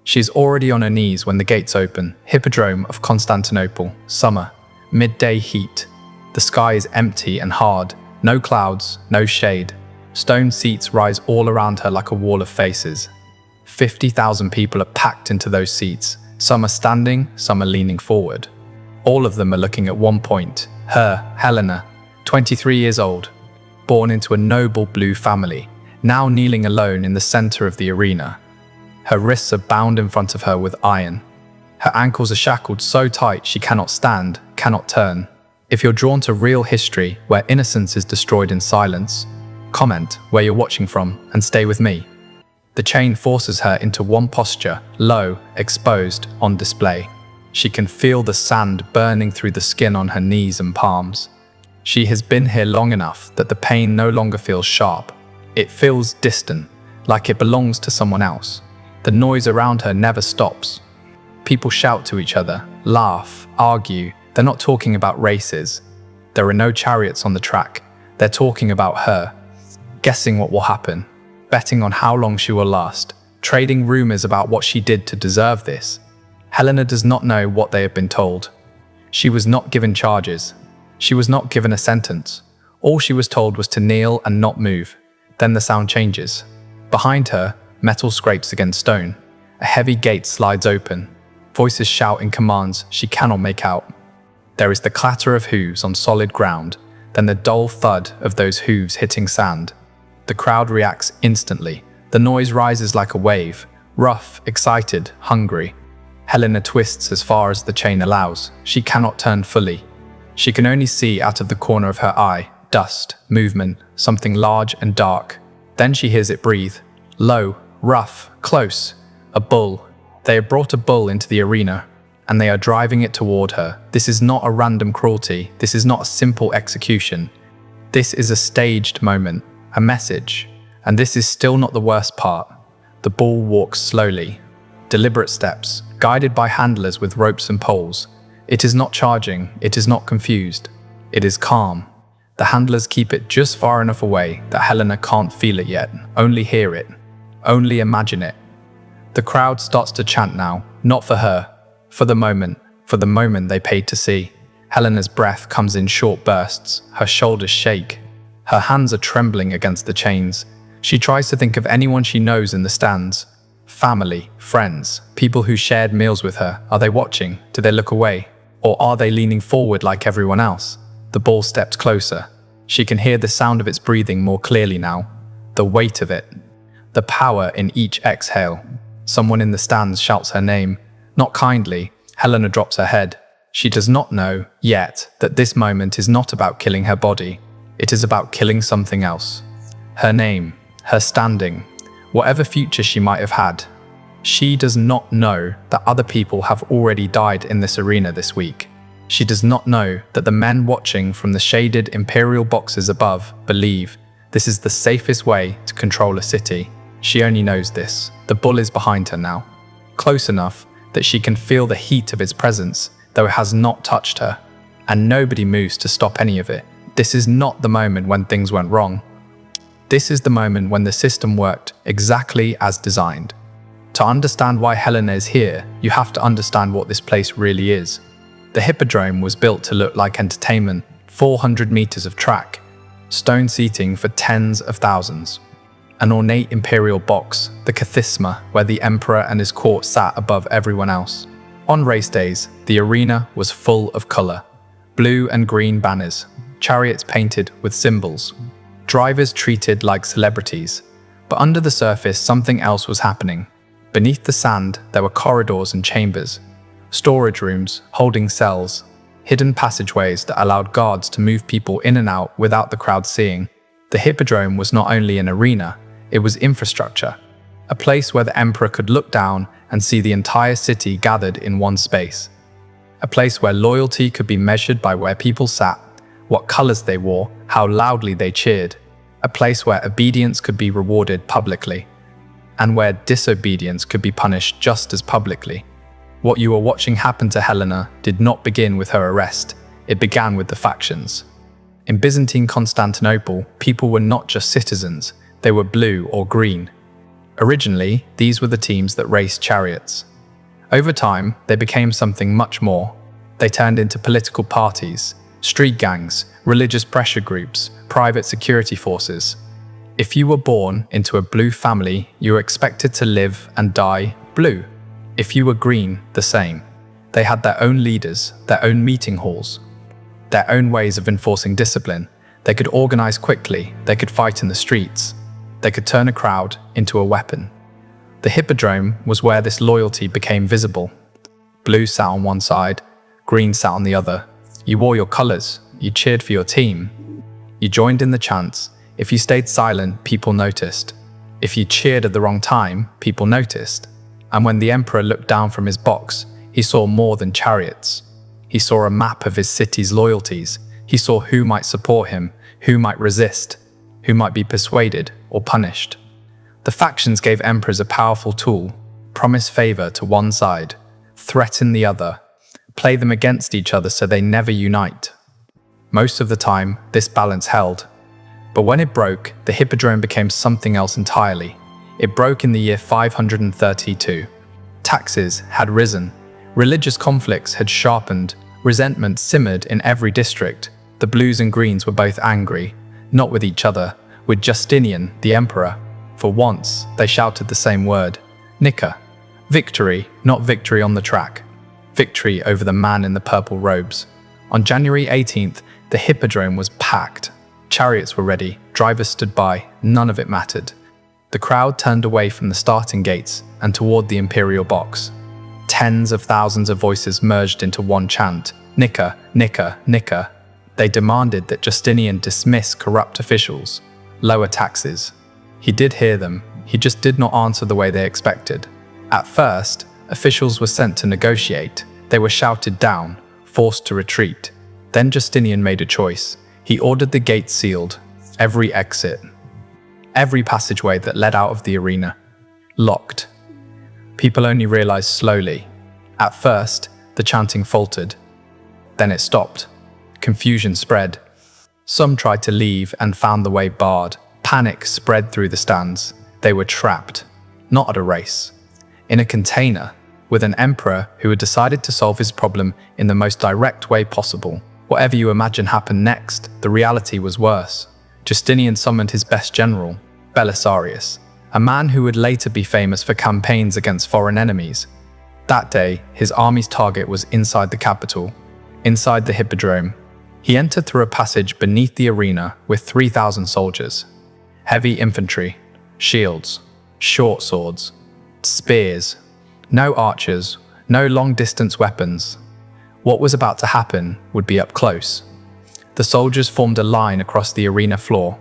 She's already on her knees when the gates open. Hippodrome of Constantinople, summer, midday heat. The sky is empty and hard, no clouds, no shade. Stone seats rise all around her like a wall of faces. 50,000 people are packed into those seats. Some are standing, some are leaning forward. All of them are looking at one point. Her, Helena, 23 years old, born into a noble blue family, now kneeling alone in the center of the arena. Her wrists are bound in front of her with iron. Her ankles are shackled so tight she cannot stand, cannot turn. If you're drawn to real history where innocence is destroyed in silence, comment where you're watching from and stay with me. The chain forces her into one posture, low, exposed, on display. She can feel the sand burning through the skin on her knees and palms. She has been here long enough that the pain no longer feels sharp. It feels distant, like it belongs to someone else. The noise around her never stops. People shout to each other, laugh, argue. They're not talking about races. There are no chariots on the track. They're talking about her, guessing what will happen, betting on how long she will last, trading rumors about what she did to deserve this. Helena does not know what they have been told. She was not given charges. She was not given a sentence. All she was told was to kneel and not move. Then the sound changes. Behind her, metal scrapes against stone. A heavy gate slides open. Voices shout in commands she cannot make out. There is the clatter of hooves on solid ground, then the dull thud of those hooves hitting sand. The crowd reacts instantly. The noise rises like a wave, rough, excited, hungry. Helena twists as far as the chain allows. She cannot turn fully. She can only see out of the corner of her eye, dust, movement, something large and dark. Then she hears it breathe. Low, rough, close. A bull. They have brought a bull into the arena, and they are driving it toward her. This is not a random cruelty. This is not a simple execution. This is a staged moment, a message. And this is still not the worst part. The bull walks slowly, deliberate steps, guided by handlers with ropes and poles. It is not charging, it is not confused. It is calm. The handlers keep it just far enough away that Helena can't feel it yet, only hear it, only imagine it. The crowd starts to chant now, not for her, for the moment they paid to see. Helena's breath comes in short bursts, her shoulders shake. Her hands are trembling against the chains. She tries to think of anyone she knows in the stands. Family, friends, people who shared meals with her. Are they watching? Do they look away? Or are they leaning forward like everyone else? The bull steps closer. She can hear the sound of its breathing more clearly now. The weight of it. The power in each exhale. Someone in the stands shouts her name. Not kindly. Helena drops her head. She does not know, yet, that this moment is not about killing her body. It is about killing something else. Her name, her standing, whatever future she might have had. She does not know that other people have already died in this arena this week. She does not know that the men watching from the shaded imperial boxes above believe this is the safest way to control a city. She only knows this. The bull is behind her now, close enough that she can feel the heat of its presence, though it has not touched her, and nobody moves to stop any of it. This is not the moment when things went wrong. This is the moment when the system worked exactly as designed. To understand why Helena is here, you have to understand what this place really is. The Hippodrome was built to look like entertainment, 400 meters of track, stone seating for tens of thousands. An ornate imperial box, the Kathisma, where the emperor and his court sat above everyone else. On race days, the arena was full of color. Blue and green banners, chariots painted with symbols, drivers treated like celebrities. But under the surface, something else was happening. Beneath the sand, there were corridors and chambers, storage rooms holding cells, hidden passageways that allowed guards to move people in and out without the crowd seeing. The Hippodrome was not only an arena, it was infrastructure, a place where the emperor could look down and see the entire city gathered in one space. A place where loyalty could be measured by where people sat, what colors they wore, how loudly they cheered. A place where obedience could be rewarded publicly, and where disobedience could be punished just as publicly. What you are watching happen to Helena did not begin with her arrest, it began with the factions. In Byzantine Constantinople, people were not just citizens, they were blue or green. Originally, these were the teams that raced chariots. Over time, they became something much more. They turned into political parties, street gangs, religious pressure groups, private security forces. If you were born into a blue family, you were expected to live and die blue. If you were green, the same. They had their own leaders, their own meeting halls, their own ways of enforcing discipline. They could organize quickly, they could fight in the streets, they could turn a crowd into a weapon. The hippodrome was where this loyalty became visible. Blue sat on one side, green sat on the other. You wore your colors, you cheered for your team. You joined in the chants. If you stayed silent, people noticed. If you cheered at the wrong time, people noticed. And when the emperor looked down from his box, he saw more than chariots. He saw a map of his city's loyalties. He saw who might support him, who might resist, who might be persuaded or punished. The factions gave emperors a powerful tool: promise favor to one side, threaten the other, play them against each other so they never unite. Most of the time, this balance held. But when it broke, the hippodrome became something else entirely. It broke in the year 532. Taxes had risen, religious conflicts had sharpened, resentment simmered in every district. The blues and greens were both angry, not with each other, with Justinian, the emperor. For once, they shouted the same word: Nika. Victory, not victory on the track. Victory over the man in the purple robes. On January 18th, the hippodrome was packed. Chariots were ready, drivers stood by, none of it mattered. The crowd turned away from the starting gates and toward the imperial box. Tens of thousands of voices merged into one chant: Nika, Nika, Nika. They demanded that Justinian dismiss corrupt officials, lower taxes. He did hear them, he just did not answer the way they expected. At first, officials were sent to negotiate. They were shouted down, forced to retreat. Then Justinian made a choice. He ordered the gates sealed, every exit, every passageway that led out of the arena, locked. People only realized slowly. At first, the chanting faltered. Then it stopped. Confusion spread. Some tried to leave and found the way barred. Panic spread through the stands. They were trapped, not at a race, in a container, with an emperor who had decided to solve his problem in the most direct way possible. Whatever you imagine happened next, the reality was worse. Justinian summoned his best general, Belisarius, a man who would later be famous for campaigns against foreign enemies. That day, his army's target was inside the capital, inside the hippodrome. He entered through a passage beneath the arena with 3,000 soldiers. Heavy infantry, shields, short swords, spears. No archers, no long-distance weapons. What was about to happen would be up close. The soldiers formed a line across the arena floor.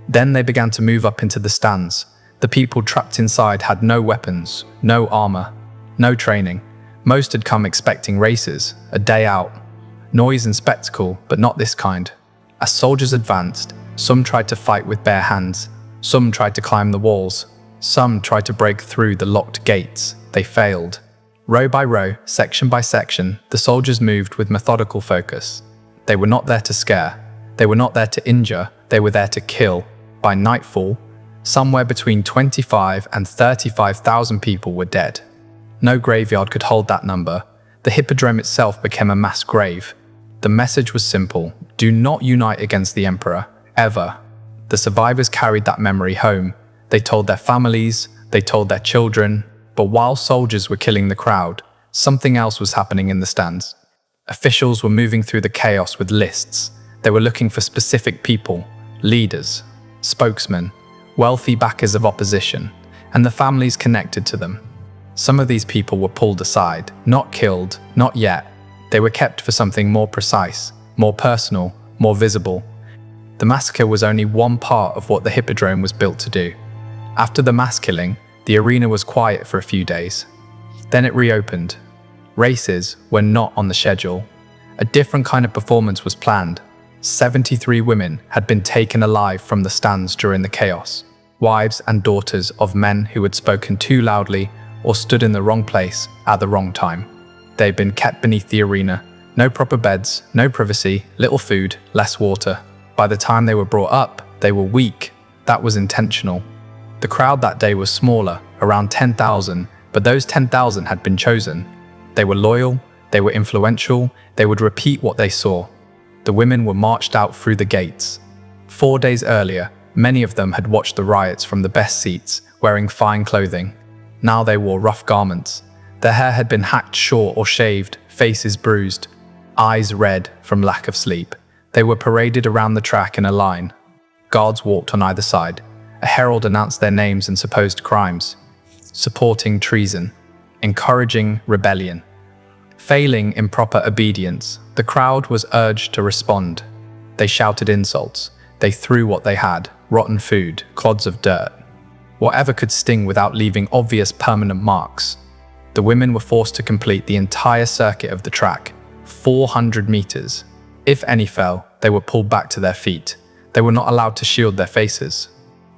Then they began to move up into the stands. The people trapped inside had no weapons, no armor, no training. Most had come expecting races, a day out. Noise and spectacle, but not this kind. As soldiers advanced, some tried to fight with bare hands. Some tried to climb the walls. Some tried to break through the locked gates. They failed. Row by row, section by section, the soldiers moved with methodical focus. They were not there to scare. They were not there to injure. They were there to kill. By nightfall, somewhere between 25 and 35,000 people were dead. No graveyard could hold that number. The hippodrome itself became a mass grave. The message was simple: do not unite against the emperor, ever. The survivors carried that memory home. They told their families, they told their children. But while soldiers were killing the crowd, something else was happening in the stands. Officials were moving through the chaos with lists. They were looking for specific people, leaders, spokesmen, wealthy backers of opposition, and the families connected to them. Some of these people were pulled aside, not killed, not yet. They were kept for something more precise, more personal, more visible. The massacre was only one part of what the hippodrome was built to do. After the mass killing, the arena was quiet for a few days. Then it reopened. Races were not on the schedule. A different kind of performance was planned. 73 women had been taken alive from the stands during the chaos. Wives and daughters of men who had spoken too loudly or stood in the wrong place at the wrong time. They had been kept beneath the arena. No proper beds, no privacy, little food, less water. By the time they were brought up, they were weak. That was intentional. The crowd that day was smaller, around 10,000, but those 10,000 had been chosen. They were loyal, they were influential, they would repeat what they saw. The women were marched out through the gates. 4 days earlier, many of them had watched the riots from the best seats, wearing fine clothing. Now they wore rough garments. Their hair had been hacked short or shaved, faces bruised, eyes red from lack of sleep. They were paraded around the track in a line. Guards walked on either side. A herald announced their names and supposed crimes, supporting treason, encouraging rebellion. Failing in proper obedience, the crowd was urged to respond. They shouted insults. They threw what they had, rotten food, clods of dirt, whatever could sting without leaving obvious permanent marks. The women were forced to complete the entire circuit of the track, 400 meters. If any fell, they were pulled back to their feet. They were not allowed to shield their faces,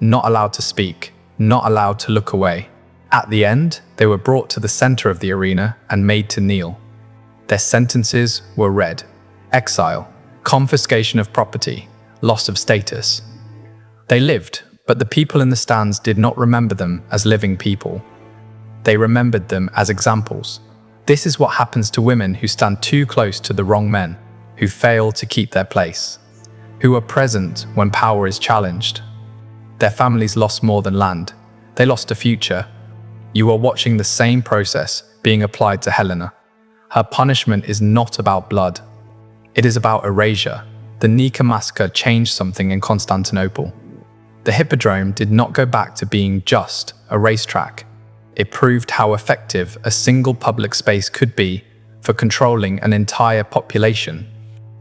not allowed to speak, not allowed to look away. At the end, they were brought to the center of the arena and made to kneel. Their sentences were read: exile, confiscation of property, loss of status. They lived, but the people in the stands did not remember them as living people. They remembered them as examples. This is what happens to women who stand too close to the wrong men, who fail to keep their place, who are present when power is challenged. Their families lost more than land. They lost a future. You are watching the same process being applied to Helena. Her punishment is not about blood. It is about erasure. The Nika massacre changed something in Constantinople. The Hippodrome did not go back to being just a racetrack. It proved how effective a single public space could be for controlling an entire population.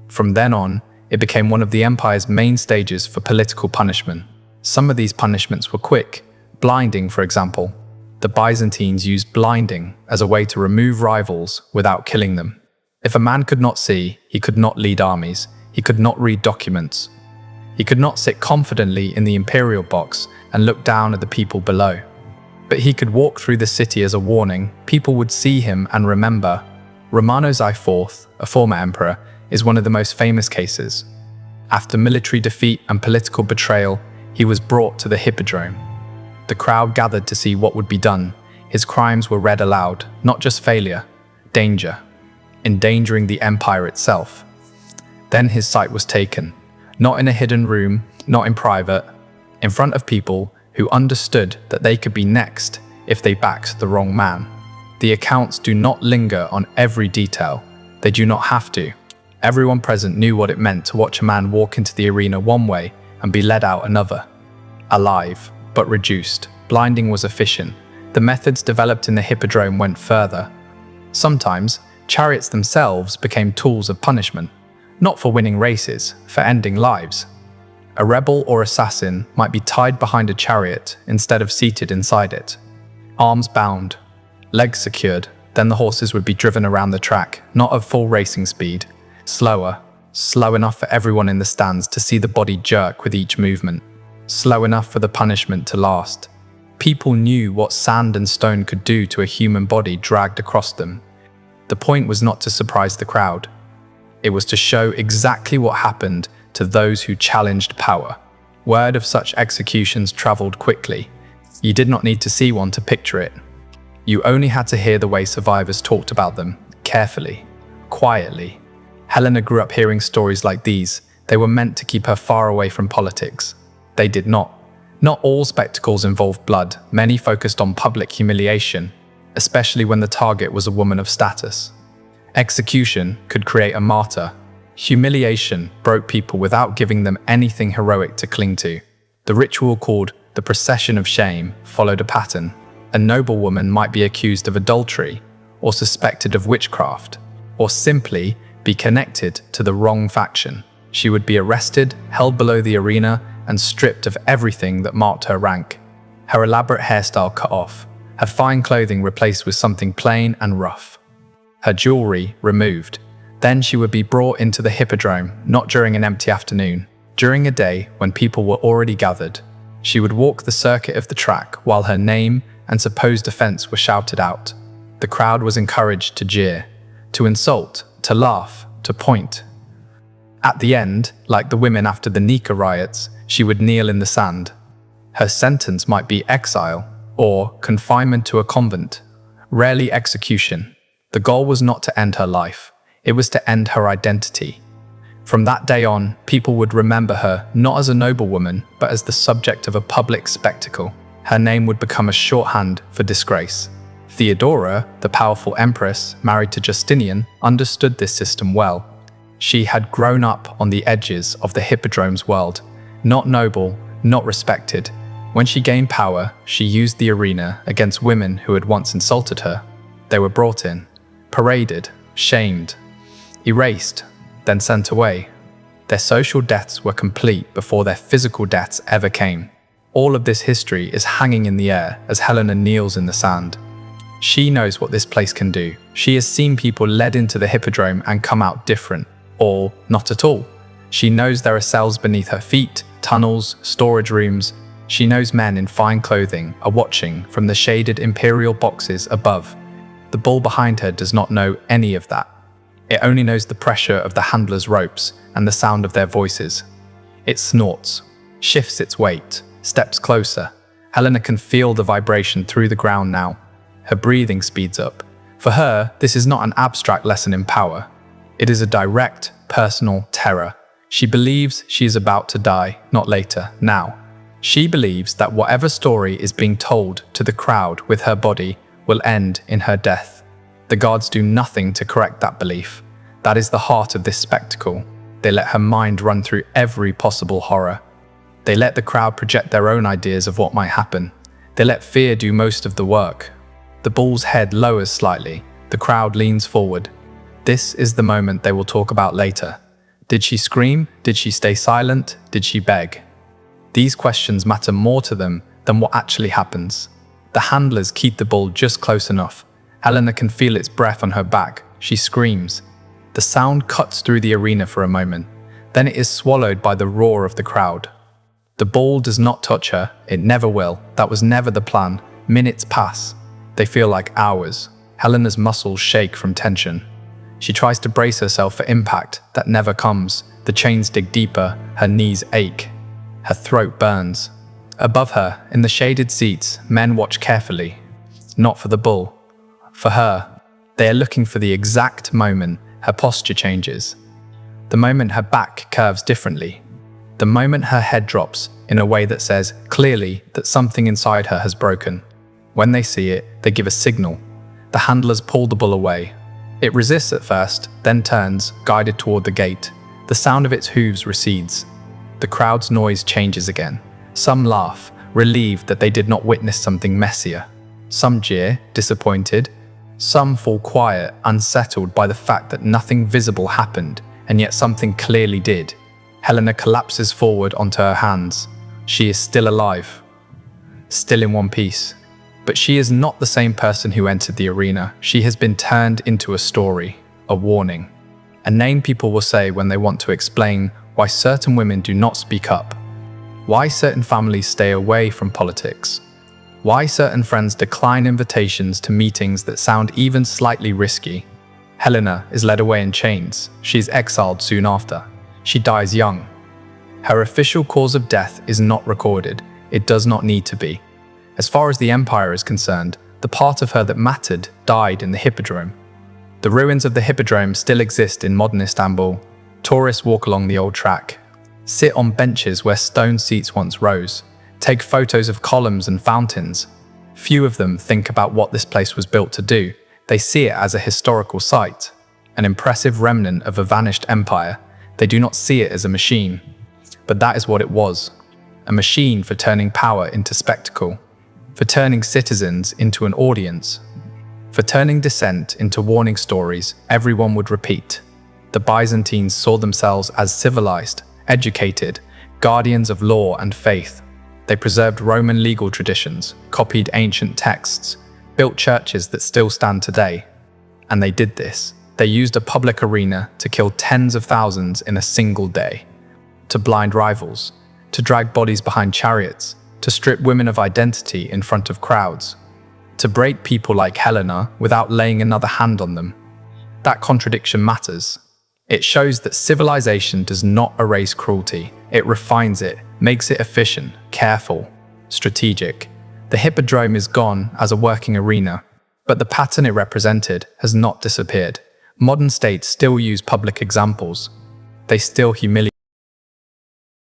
From then on, it became one of the empire's main stages for political punishment. Some of these punishments were quick, blinding, for example. The Byzantines used blinding as a way to remove rivals without killing them. If a man could not see, he could not lead armies, he could not read documents. He could not sit confidently in the imperial box and look down at the people below. But he could walk through the city as a warning. People would see him and remember. Romanos IV, a former emperor, is one of the most famous cases. After military defeat and political betrayal, he was brought to the Hippodrome. The crowd gathered to see what would be done. His crimes were read aloud, not just failure, danger, endangering the empire itself. Then his site was taken, not in a hidden room, not in private, in front of people who understood that they could be next if they backed the wrong man. The accounts do not linger on every detail. They do not have to. Everyone present knew what it meant to watch a man walk into the arena one way and be led out another. Alive, but reduced. Blinding was efficient. The methods developed in the Hippodrome went further. Sometimes, chariots themselves became tools of punishment, not for winning races, for ending lives. A rebel or assassin might be tied behind a chariot instead of seated inside it. Arms bound, legs secured, then the horses would be driven around the track, not at full racing speed. Slower, slow enough for everyone in the stands to see the body jerk with each movement. Slow enough for the punishment to last. People knew what sand and stone could do to a human body dragged across them. The point was not to surprise the crowd. It was to show exactly what happened to those who challenged power. Word of such executions traveled quickly. You did not need to see one to picture it. You only had to hear the way survivors talked about them, carefully, quietly. Helena grew up hearing stories like these. They were meant to keep her far away from politics. They did not. Not all spectacles involved blood. Many focused on public humiliation, especially when the target was a woman of status. Execution could create a martyr. Humiliation broke people without giving them anything heroic to cling to. The ritual called the procession of shame followed a pattern. A noblewoman might be accused of adultery, or suspected of witchcraft, or simply be connected to the wrong faction. She would be arrested, held below the arena, and stripped of everything that marked her rank. Her elaborate hairstyle cut off, her fine clothing replaced with something plain and rough. Her jewelry removed. Then she would be brought into the Hippodrome, not during an empty afternoon. During a day when people were already gathered, she would walk the circuit of the track while her name and supposed offense were shouted out. The crowd was encouraged to jeer, to insult, to laugh, to point. At the end, like the women after the Nika riots, she would kneel in the sand. Her sentence might be exile or confinement to a convent, rarely execution. The goal was not to end her life, it was to end her identity. From that day on, people would remember her not as a noblewoman, but as the subject of a public spectacle. Her name would become a shorthand for disgrace. Theodora, the powerful empress married to Justinian, understood this system well. She had grown up on the edges of the hippodrome's world, not noble, not respected. When she gained power, she used the arena against women who had once insulted her. They were brought in, paraded, shamed, erased, then sent away. Their social deaths were complete before their physical deaths ever came. All of this history is hanging in the air as Helena kneels in the sand. She knows what this place can do. She has seen people led into the hippodrome and come out different, or not at all. She knows there are cells beneath her feet, tunnels, storage rooms. She knows men in fine clothing are watching from the shaded imperial boxes above. The bull behind her does not know any of that. It only knows the pressure of the handlers' ropes and the sound of their voices. It snorts, shifts its weight, steps closer. Helena can feel the vibration through the ground now. Her breathing speeds up. For her, this is not an abstract lesson in power. It is a direct, personal terror. She believes she is about to die, not later, now. She believes that whatever story is being told to the crowd with her body will end in her death. The guards do nothing to correct that belief. That is the heart of this spectacle. They let her mind run through every possible horror. They let the crowd project their own ideas of what might happen. They let fear do most of the work. The bull's head lowers slightly. The crowd leans forward. This is the moment they will talk about later. Did she scream? Did she stay silent? Did she beg? These questions matter more to them than what actually happens. The handlers keep the bull just close enough. Helena can feel its breath on her back. She screams. The sound cuts through the arena for a moment. Then it is swallowed by the roar of the crowd. The bull does not touch her. It never will. That was never the plan. Minutes pass. They feel like hours. Helena's muscles shake from tension. She tries to brace herself for impact that never comes. The chains dig deeper. Her knees ache. Her throat burns. Above her, in the shaded seats, men watch carefully. Not for the bull. For her. They are looking for the exact moment her posture changes. The moment her back curves differently. The moment her head drops in a way that says clearly that something inside her has broken. When they see it, they give a signal. The handlers pull the bull away. It resists at first, then turns, guided toward the gate. The sound of its hooves recedes. The crowd's noise changes again. Some laugh, relieved that they did not witness something messier. Some jeer, disappointed. Some fall quiet, unsettled by the fact that nothing visible happened, and yet something clearly did. Helena collapses forward onto her hands. She is still alive. Still in one piece. But she is not the same person who entered the arena. She has been turned into a story, a warning. A name people will say when they want to explain why certain women do not speak up, why certain families stay away from politics, why certain friends decline invitations to meetings that sound even slightly risky. Helena is led away in chains. She is exiled soon after. She dies young. Her official cause of death is not recorded. It does not need to be. As far as the empire is concerned, the part of her that mattered died in the hippodrome. The ruins of the hippodrome still exist in modern Istanbul. Tourists walk along the old track, sit on benches where stone seats once rose, take photos of columns and fountains. Few of them think about what this place was built to do. They see it as a historical site, an impressive remnant of a vanished empire. They do not see it as a machine. But that is what it was. A machine for turning power into spectacle, for turning citizens into an audience, for turning dissent into warning stories everyone would repeat. The Byzantines saw themselves as civilized, educated, guardians of law and faith. They preserved Roman legal traditions, copied ancient texts, built churches that still stand today. And they did this. They used a public arena to kill tens of thousands in a single day, to blind rivals, to drag bodies behind chariots, to strip women of identity in front of crowds, to break people like Helena without laying another hand on them. That contradiction matters. It shows that civilization does not erase cruelty. It refines it, makes it efficient, careful. strategic. The hippodrome is gone as a working arena, but the pattern it represented has not disappeared. Modern states still use public examples. They still humiliate